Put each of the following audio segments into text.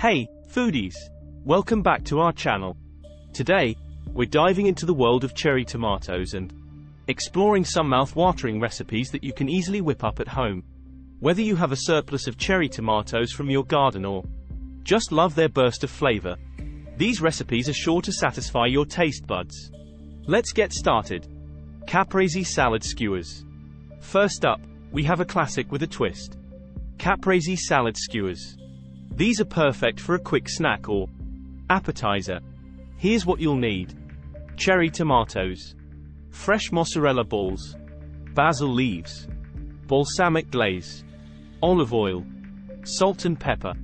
Hey, foodies! Welcome back to our channel. Today, we're diving into the world of cherry tomatoes and exploring some mouth-watering recipes that you can easily whip up at home. Whether you have a surplus of cherry tomatoes from your garden or just love their burst of flavor, these recipes are sure to satisfy your taste buds. Let's get started. Caprese salad skewers. First up, we have a classic with a twist. Caprese salad skewers. These are perfect for a quick snack or appetizer. Here's what you'll need. Cherry tomatoes, fresh mozzarella balls, basil leaves, balsamic glaze, olive oil, salt and pepper.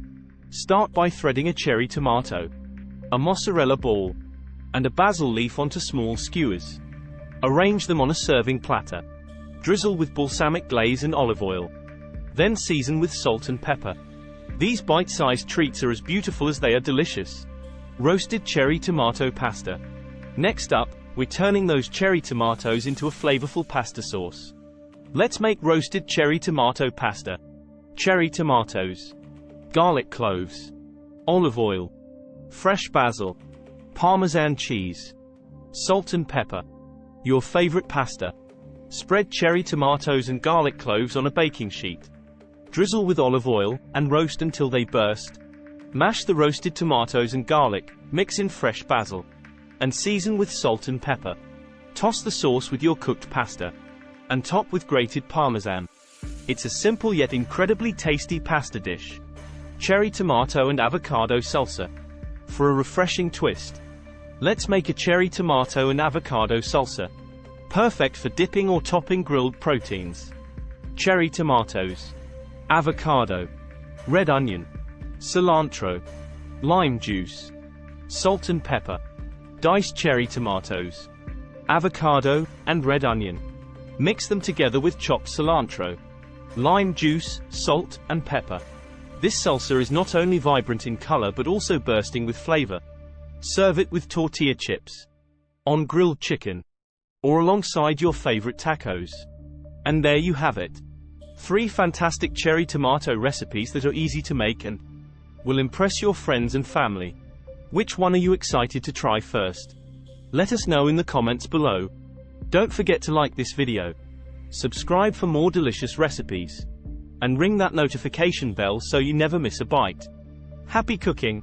Start by threading a cherry tomato, a mozzarella ball, and a basil leaf onto small skewers. Arrange them on a serving platter. Drizzle with balsamic glaze and olive oil. Then season with salt and pepper. These bite-sized treats are as beautiful as they are delicious. Roasted cherry tomato pasta. Next up, we're turning those cherry tomatoes into a flavorful pasta sauce. Let's make roasted cherry tomato pasta. Cherry tomatoes, garlic cloves, olive oil, fresh basil, Parmesan cheese, salt and pepper. Your favorite pasta. Spread cherry tomatoes and garlic cloves on a baking sheet. Drizzle with olive oil, and roast until they burst. Mash the roasted tomatoes and garlic, mix in fresh basil, and season with salt and pepper. Toss the sauce with your cooked pasta, and top with grated Parmesan. It's a simple yet incredibly tasty pasta dish. Cherry tomato and avocado salsa. For a refreshing twist, let's make a cherry tomato and avocado salsa. Perfect for dipping or topping grilled proteins. Cherry tomatoes, avocado, red onion, cilantro, lime juice, salt and pepper. Diced cherry tomatoes, avocado, and red onion. Mix them together with chopped cilantro, lime juice, salt, and pepper. This salsa is not only vibrant in color but also bursting with flavor. Serve it with tortilla chips, on grilled chicken, or alongside your favorite tacos. And there you have it. 3 fantastic cherry tomato recipes that are easy to make and will impress your friends and family. Which one are you excited to try first? Let us know in the comments below. Don't forget to like this video, subscribe for more delicious recipes, and ring that notification bell so you never miss a bite. Happy cooking!